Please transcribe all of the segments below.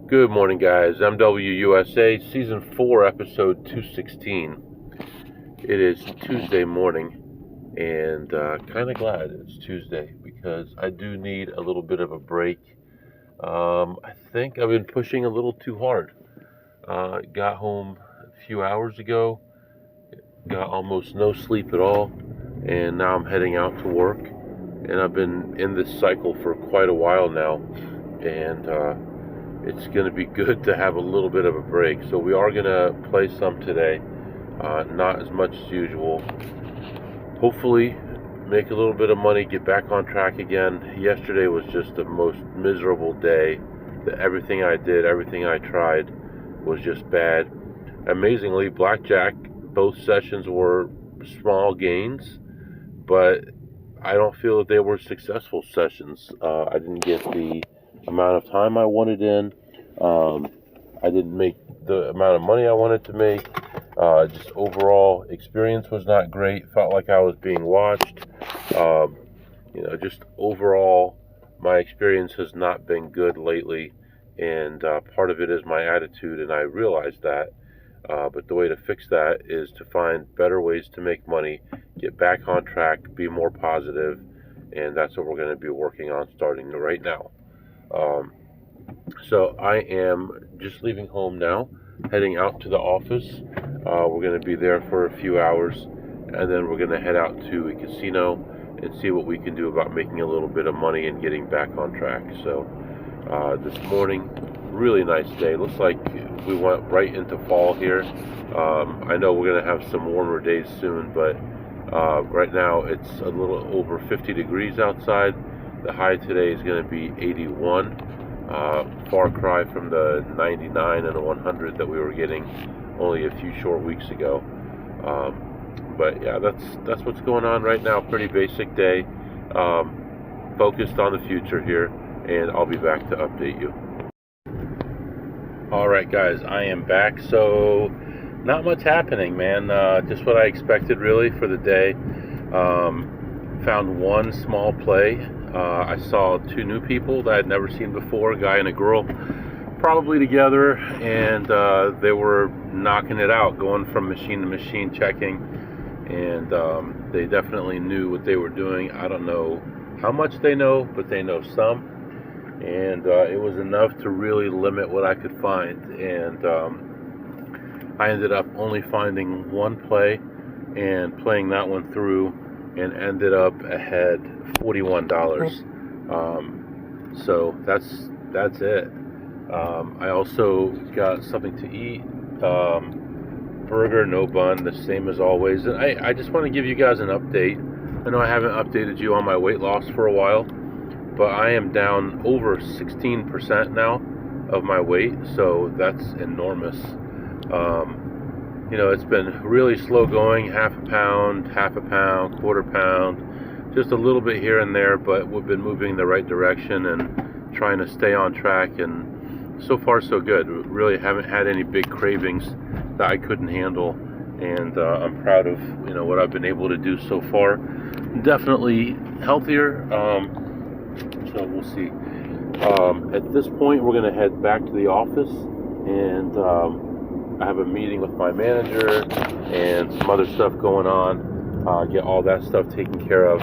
Good morning, guys. MWUSA, Season 4, Episode 216. It is Tuesday morning, and kind of glad it's Tuesday because I do need a little bit of a break. I think I've been pushing a little too hard. Got home a few hours ago, got almost no sleep at all, and now I'm heading out to work. And I've been in this cycle for quite a while now, and it's going to be good to have a little bit of a break. So we are going to play some today, not as much as usual. Hopefully make a little bit of money, get back on track again. Yesterday was just the most miserable day. Everything I did, everything I tried was just bad. Amazingly, blackjack, both sessions were small gains, but I don't feel that they were successful sessions. I didn't get the amount of time I wanted in. I didn't make the amount of money I wanted to make. Just overall experience was not great. Felt like I was being watched. Just overall, my experience has not been good lately, and part of it is my attitude, and I realize that. But the way to fix that is to find better ways to make money, get back on track, be more positive, and that's what we're going to be working on starting right now. So I am just leaving home now, heading out to the office. We're going to be there for a few hours, and then we're going to head out to a casino and see what we can do about making a little bit of money and getting back on track. So this morning, really nice day. Looks like we went right into fall here. I know we're going to have some warmer days soon, but right now it's a little over 50 degrees outside. The high today is going to be 81. Far cry from the 99 and the 100 that we were getting only a few short weeks ago. But yeah, that's what's going on right now. Pretty basic day. Focused on the future here, and I'll be back to update you. Alright guys, I am back. So not much happening, man. Just what I expected really for the day. Found one small play. I saw two new people that I'd never seen before, a guy and a girl, probably together, and they were knocking it out, going from machine to machine checking, and they definitely knew what they were doing. I don't know how much they know, but they know some, and it was enough to really limit what I could find, and I ended up only finding one play and playing that one through, and ended up ahead $41. So that's it. I also got something to eat. Burger, no bun, the same as always. And I just want to give you guys an update. I know I haven't updated you on my weight loss for a while, but I am down over 16% now of my weight, so that's enormous. It's been really slow going, half a pound, quarter pound, just a little bit here and there, but we've been moving in the right direction and trying to stay on track, and so far so good. Really haven't had any big cravings that I couldn't handle, and I'm proud of what I've been able to do so far. Definitely healthier, so we'll see. At this point, we're going to head back to the office, and I have a meeting with my manager and some other stuff going on. Get all that stuff taken care of,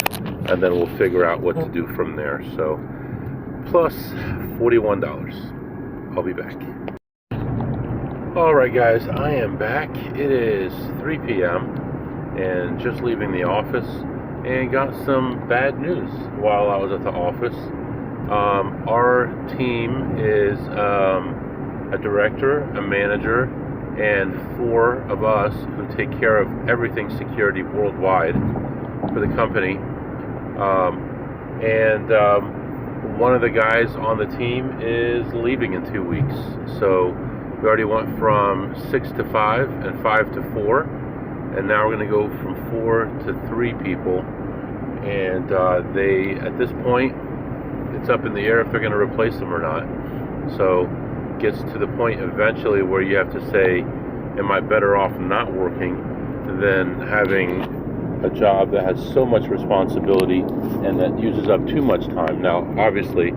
and then we'll figure out what to do from there. So, plus $41. I'll be back. Alright guys, I am back. It is 3 p.m. and just leaving the office, and got some bad news while I was at the office. Our team is a director, a manager, and 4 of us who take care of everything security worldwide for the company. One of the guys on the team is leaving in 2 weeks. So we already went from 6 to 5 and 5 to 4, and now we're going to go from 4 to 3 people. And they, at this point, it's up in the air if they're going to replace them or not. So gets to the point eventually where you have to say, am I better off not working than having a job that has so much responsibility and that uses up too much time? Now, obviously,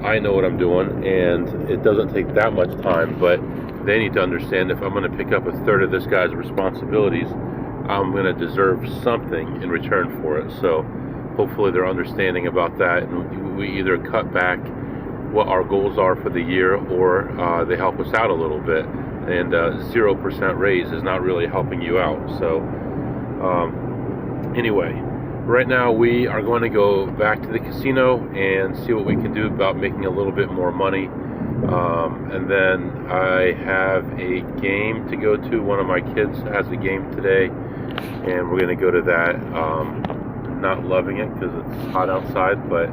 I know what I'm doing, and it doesn't take that much time, but they need to understand if I'm going to pick up a third of this guy's responsibilities, I'm going to deserve something in return for it. So hopefully they're understanding about that, and we either cut back what our goals are for the year, or they help us out a little bit. And 0% raise is not really helping you out. So anyway, right now we are going to go back to the casino and see what we can do about making a little bit more money. And then I have a game to go to. One of my kids has a game today, and we're going to go to that. Not loving it because it's hot outside, but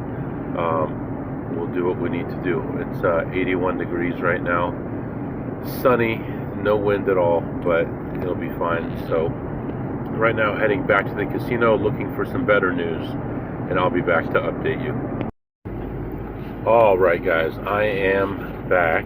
we'll do what we need to do. It's 81 degrees right now. Sunny, no wind at all, but it'll be fine. So right now heading back to the casino looking for some better news, and I'll be back to update you. Alright guys, I am back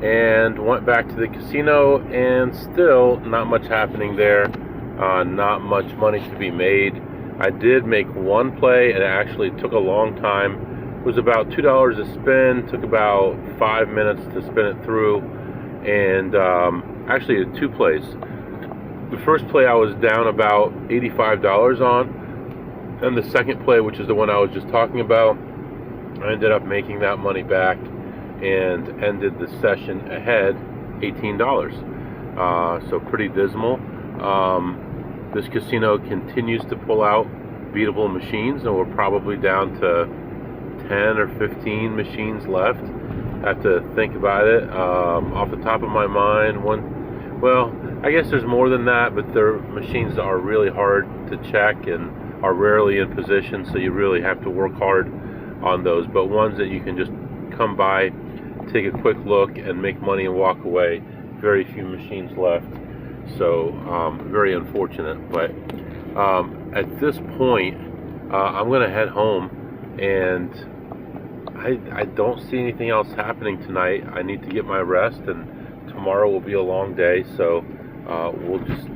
and went back to the casino, and still not much happening there. Not much money to be made. I did make one play, and it actually took a long time. It was about $2 a spin, took about 5 minutes to spin it through. And actually two plays. The first play I was down about $85 on, and the second play, which is the one I was just talking about, I ended up making that money back and ended the session ahead $18. So pretty dismal. This casino continues to pull out beatable machines, and we're probably down to 10 or 15 machines left. I have to think about it. Off the top of my mind, well, I guess there's more than that, but their machines are really hard to check and are rarely in position, so you really have to work hard on those. But ones that you can just come by, take a quick look, and make money and walk away, very few machines left. So very unfortunate. But at this point, I'm going to head home, and I don't see anything else happening tonight. I need to get my rest, and tomorrow will be a long day, so we'll just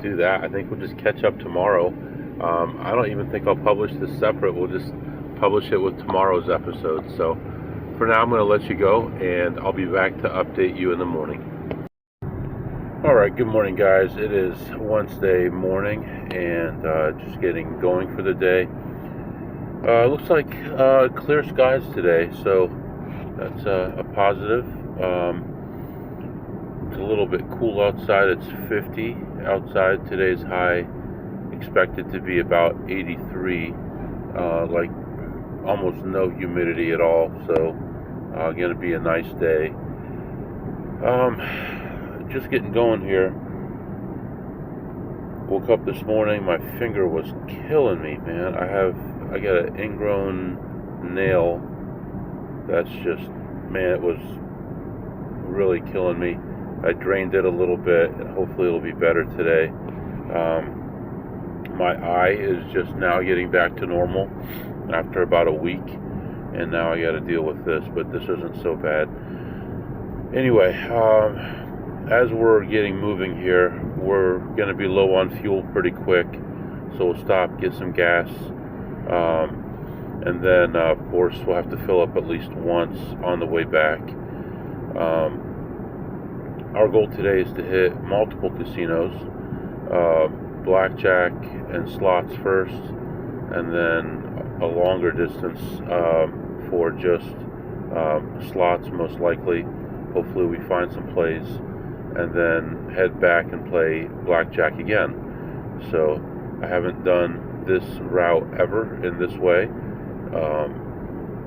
do that. I think we'll just catch up tomorrow. I don't even think I'll publish this separate. We'll just publish it with tomorrow's episode. So for now, I'm going to let you go, and I'll be back to update you in the morning. Alright, good morning guys. It is Wednesday morning, and just getting going for the day. Looks like clear skies today, so that's a positive. It's a little bit cool outside. It's 50 outside. Today's high expected to be about 83, like almost no humidity at all, so going to be a nice day. Just getting going here. Woke up this morning, my finger was killing me, man. I got an ingrown nail that's just, man, it was really killing me. I drained it a little bit, and hopefully it'll be better today. My eye is just now getting back to normal after about a week, and now I got to deal with this, but this isn't so bad. Anyway, as we're getting moving here, we're going to be low on fuel pretty quick, so we'll stop, get some gas, and then of course we'll have to fill up at least once on the way back. Our goal today is to hit multiple casinos, blackjack and slots first, and then a longer distance for just slots most likely. Hopefully we find some plays, and then head back and play blackjack again. So I haven't done this route ever in this way,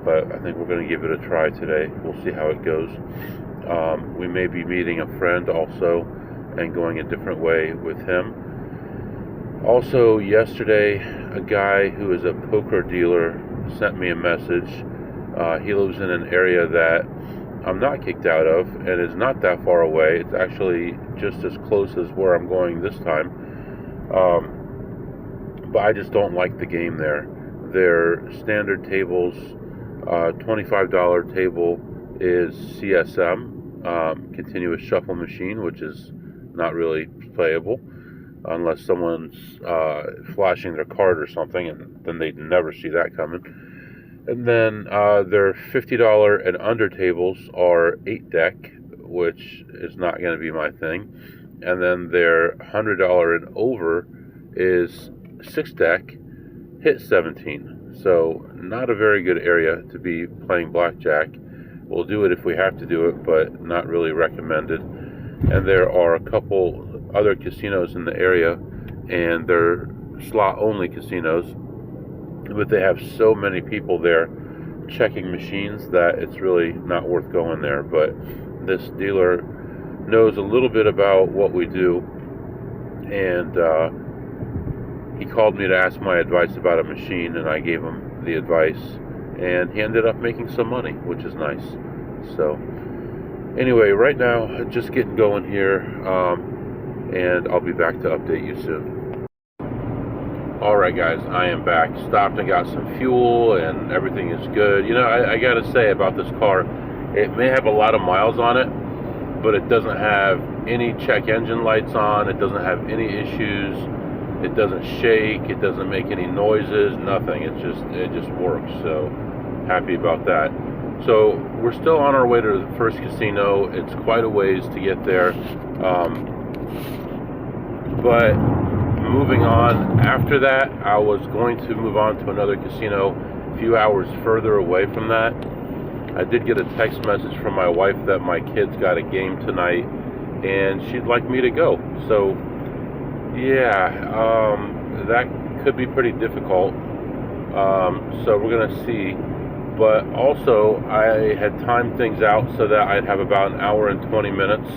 but I think we're going to give it a try today. We'll see how it goes. We may be meeting a friend also and going a different way with him. Also yesterday, a guy who is a poker dealer sent me a message. He lives in an area that I'm not kicked out of, and it's not that far away. It's actually just as close as where I'm going this time. But I just don't like the game there. Their standard tables, $25 table is CSM, continuous shuffle machine, which is not really playable unless someone's flashing their card or something, and then they'd never see that coming. And then their $50 and under tables are 8 deck, which is not going to be my thing. And then their $100 and over is 6 deck, hit 17. So not a very good area to be playing blackjack. We'll do it if we have to do it, but not really recommended. And there are a couple other casinos in the area, and they're slot-only casinos, but they have so many people there checking machines that it's really not worth going there. But this dealer knows a little bit about what we do, and he called me to ask my advice about a machine, and I gave him the advice, and he ended up making some money, which is nice. So anyway, right now, just getting going here, and I'll be back to update you soon. Alright guys, I am back. Stopped and got some fuel, and everything is good. You know, I gotta say about this car, it may have a lot of miles on it, but it doesn't have any check engine lights on, it doesn't have any issues, it doesn't shake, it doesn't make any noises, nothing. It just works, so happy about that. So we're still on our way to the first casino. It's quite a ways to get there, but moving on after that, I was going to move on to another casino a few hours further away from that. I did get a text message from my wife that my kids got a game tonight and she'd like me to go. So yeah, that could be pretty difficult. So we're gonna see. But also, I had timed things out so that I'd have about an hour and 20 minutes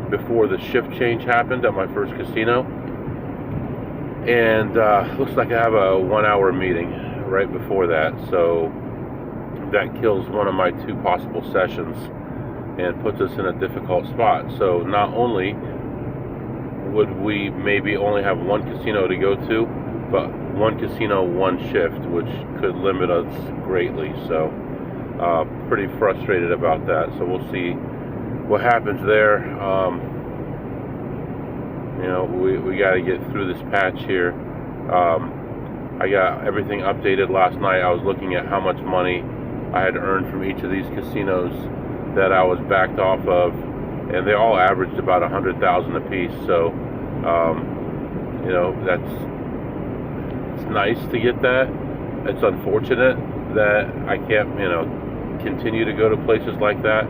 before the shift change happened at my first casino. And looks like I have a 1 hour meeting right before that. So that kills one of my 2 possible sessions and puts us in a difficult spot. So not only would we maybe only have 1 casino to go to, but 1 casino, 1 shift, which could limit us greatly. So pretty frustrated about that. So we'll see what happens there. You know, we got to get through this patch here. I got everything updated last night. I was looking at how much money I had earned from each of these casinos that I was backed off of, and they all averaged about 100,000 a piece. So you know, it's nice to get that. It's unfortunate that I can't, you know, continue to go to places like that.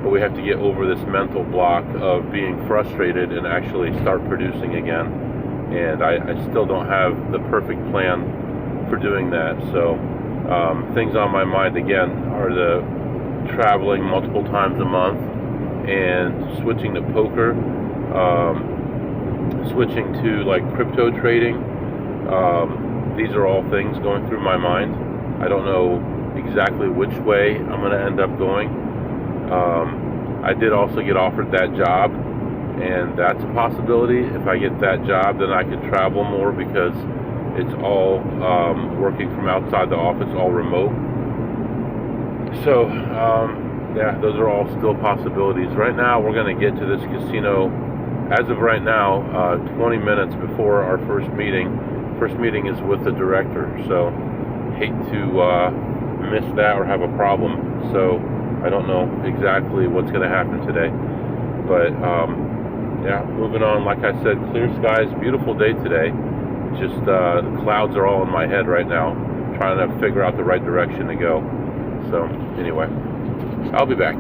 But we have to get over this mental block of being frustrated and actually start producing again. And I still don't have the perfect plan for doing that. So things on my mind again are the traveling multiple times a month and switching to poker, switching to like crypto trading. These are all things going through my mind. I don't know exactly which way I'm going to end up going. I did also get offered that job, and that's a possibility. If I get that job, then I could travel more because it's all working from outside the office, all remote. So yeah, those are all still possibilities. Right now, we're going to get to this casino, as of right now, 20 minutes before our first meeting. First meeting is with the director, so hate to miss that or have a problem. So I don't know exactly what's going to happen today, but yeah, moving on. Like I said, clear skies, beautiful day today. Just the clouds are all in my head right now, trying to figure out the right direction to go. So anyway, I'll be back.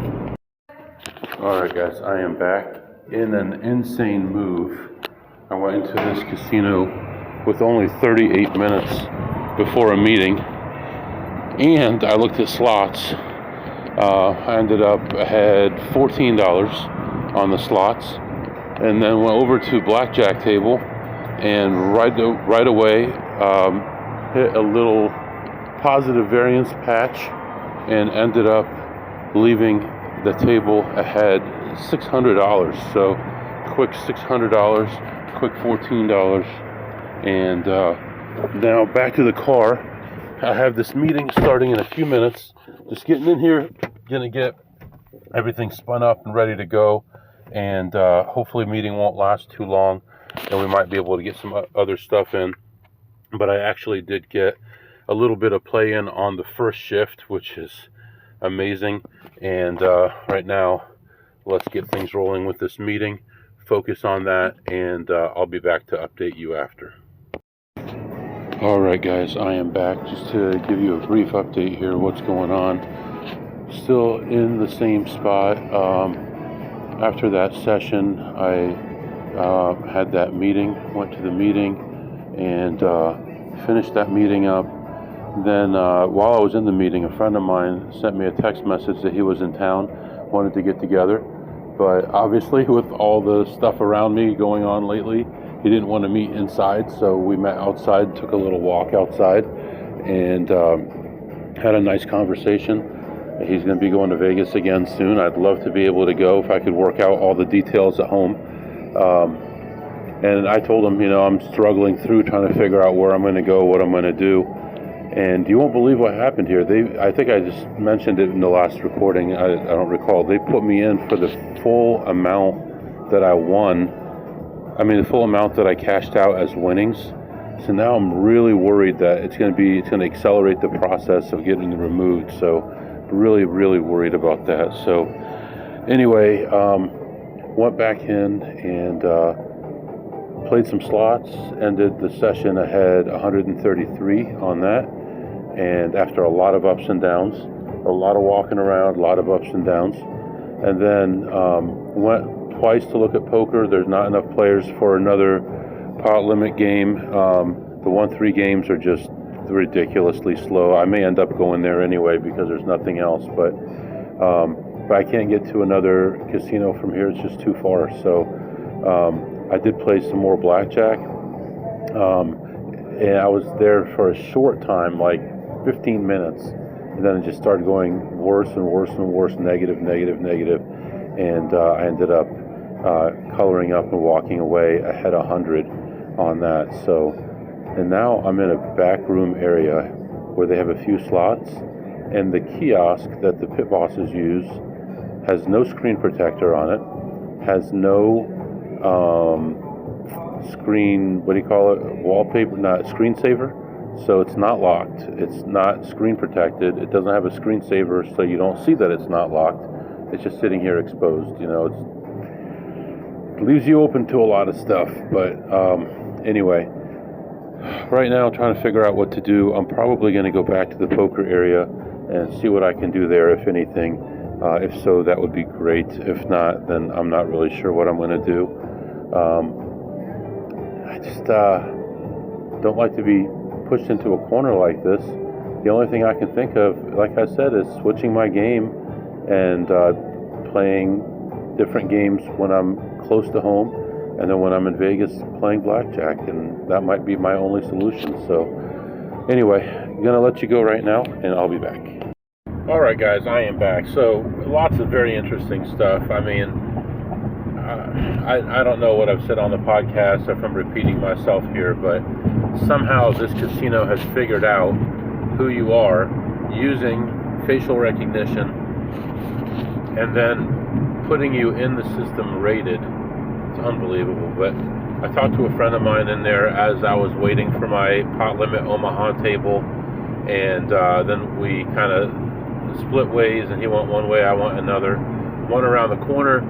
Alright guys, I am back in an insane move. I went into this casino with only 38 minutes before a meeting, and I looked at slots. I ended up ahead $14 on the slots, and then went over to blackjack table and right away hit a little positive variance patch and ended up leaving the table ahead $600. So quick $600, quick $14, and now back to the car. I have this meeting starting in a few minutes. Just getting in here, gonna get everything spun up and ready to go, and hopefully meeting won't last too long, and we might be able to get some other stuff in but I actually did get a little bit of play in on the first shift, which is amazing. And right now, let's get things rolling with this meeting, focus on that, and I'll be back to update you after. All right, guys, I am back just to give you a brief update here. What's going on? Still in the same spot. After that session, I had that meeting, went to the meeting, and finished that meeting up. Then, while I was in the meeting, a friend of mine sent me a text message that he was in town, wanted to get together. But obviously, with all the stuff around me going on lately, he didn't want to meet inside, so we met outside, took a little walk outside, and had a nice conversation. He's going to be going to Vegas again soon. I'd love to be able to go if I could work out all the details at home. And I told him, I'm struggling through trying to figure out where I'm going to go, what I'm going to do. And you won't believe what happened here. I think I just mentioned it in the last recording. I don't recall. They put me in for the full amount that I won. I mean, the full amount that I cashed out as winnings. So now I'm really worried that it's going to accelerate the process of getting it removed. So really, really worried about that. So anyway, went back in and played some slots. Ended the session ahead 133 on that. And after a lot of ups and downs, a lot of walking around, a lot of ups and downs, and then went twice to look at poker. There's not enough players for another pot limit game. The 1-3 games are just ridiculously slow. I may end up going there anyway because there's nothing else, but I can't get to another casino from here. It's just too far. So I did play some more blackjack. And I was there for a short time, like 15 minutes, and then it just started going worse and worse and worse, negative, and I ended up coloring up and walking away ahead 100 on that. So, and now I'm in a back room area where they have a few slots, and the kiosk that the pit bosses use has no screen protector on it, has no screen, what do you call it, wallpaper, not screensaver. So it's not locked, it's not screen protected, it doesn't have a screensaver, so you don't see that it's not locked. It's just sitting here exposed. It leaves you open to a lot of stuff. But anyway, right now I'm trying to figure out what to do. I'm probably going to go back to the poker area and see what I can do there, if anything. If so, that would be great. If not, then I'm not really sure what I'm going to do. I just don't like to be pushed into a corner like this. The only thing I can think of, like I said, is switching my game and playing different games when I'm close to home, and then when I'm in Vegas playing blackjack, and that might be my only solution. So anyway, I'm gonna let you go right now, and I'll be back. All right, guys, I am back. So lots of very interesting stuff. I mean, I don't know what I've said on the podcast, if I'm repeating myself here, but somehow this casino has figured out who you are using facial recognition and then putting you in the system rated. It's unbelievable. But I talked to a friend of mine in there as I was waiting for my pot limit Omaha table, and then we kind of split ways, and he went one way, I went another. Went around the corner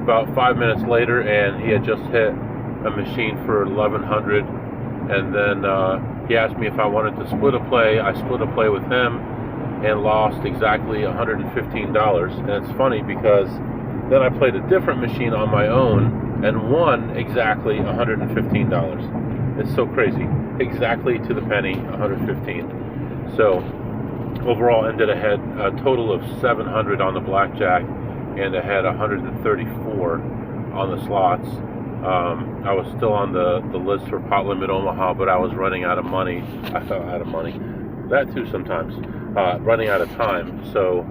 about 5 minutes later, and he had just hit a machine for 1100, and then he asked me if I wanted to split a play. I split a play with him and lost exactly $115. And it's funny because then I played a different machine on my own and won exactly $115. It's so crazy. Exactly to the penny, 115. So overall ended ahead a total of 700 on the blackjack and ahead 134 on the slots. I was still on the list for pot limit Omaha, but I was running out of money. I fell out of money. That too sometimes. Running out of time. So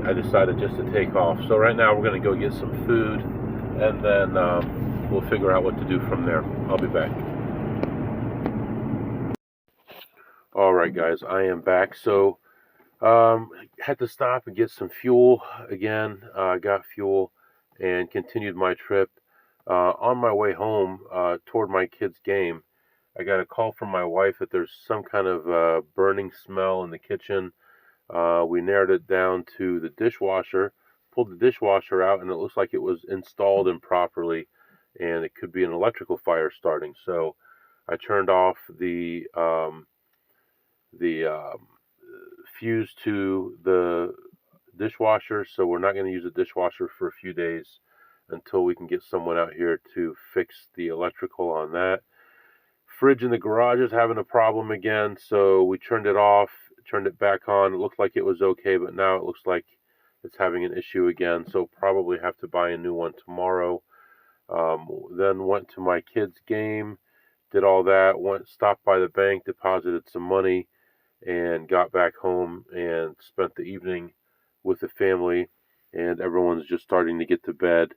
I decided just to take off. So right now we're going to go get some food, and then we'll figure out what to do from there. I'll be back. All right, guys, I am back. So had to stop and get some fuel again. Got fuel and continued my trip. On my way home toward my kid's game, I got a call from my wife that there's some kind of burning smell in the kitchen. We narrowed it down to the dishwasher, pulled the dishwasher out, and it looks like it was installed improperly, and it could be an electrical fire starting. So I turned off the fuse to the dishwasher, so we're not going to use the dishwasher for a few days until we can get someone out here to fix the electrical on that. Fridge in the garage is having a problem again, so we turned it off, turned it back on. It looked like it was okay, but now it looks like it's having an issue again, so probably have to buy a new one tomorrow. Then went to my kids' game, did all that, stopped by the bank, deposited some money, and got back home and spent the evening with the family, and everyone's just starting to get to bed.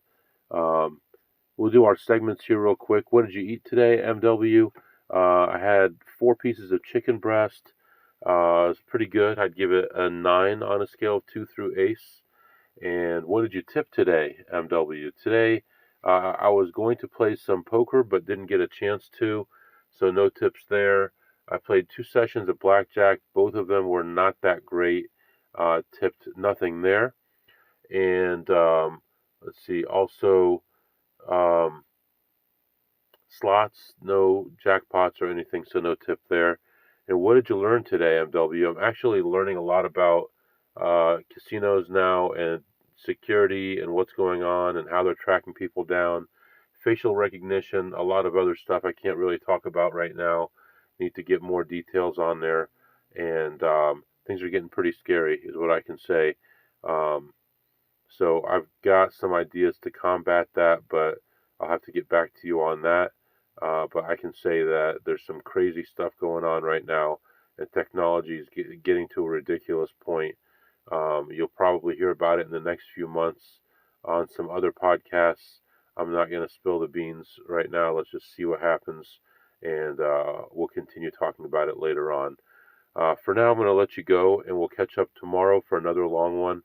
Um, we'll do our segments here real quick. What did you eat today, MW? I had 4 pieces of chicken breast. It's pretty good. I'd give it a 9 on a scale of 2 through ace. And what did you tip today, MW? Today, I was going to play some poker, but didn't get a chance to, so no tips there. I played 2 sessions of blackjack. Both of them were not that great. Tipped nothing there. And let's see, also um, slots, no jackpots or anything, so no tip there. And what did you learn today, MW? I'm actually learning a lot about casinos now and security and what's going on and how they're tracking people down, facial recognition, a lot of other stuff I can't really talk about right now. Need to get more details on there, and things are getting pretty scary, is what I can say. Um, so I've got some ideas to combat that, but I'll have to get back to you on that. But I can say that there's some crazy stuff going on right now, and technology is getting to a ridiculous point. You'll probably hear about it in the next few months on some other podcasts. I'm not going to spill the beans right now. Let's just see what happens, and we'll continue talking about it later on. For now, I'm going to let you go, and we'll catch up tomorrow for another long one.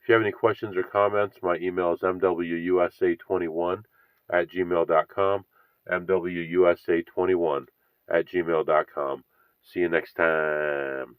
If you have any questions or comments, my email is mwusa21@gmail.com, mwusa21@gmail.com. See you next time.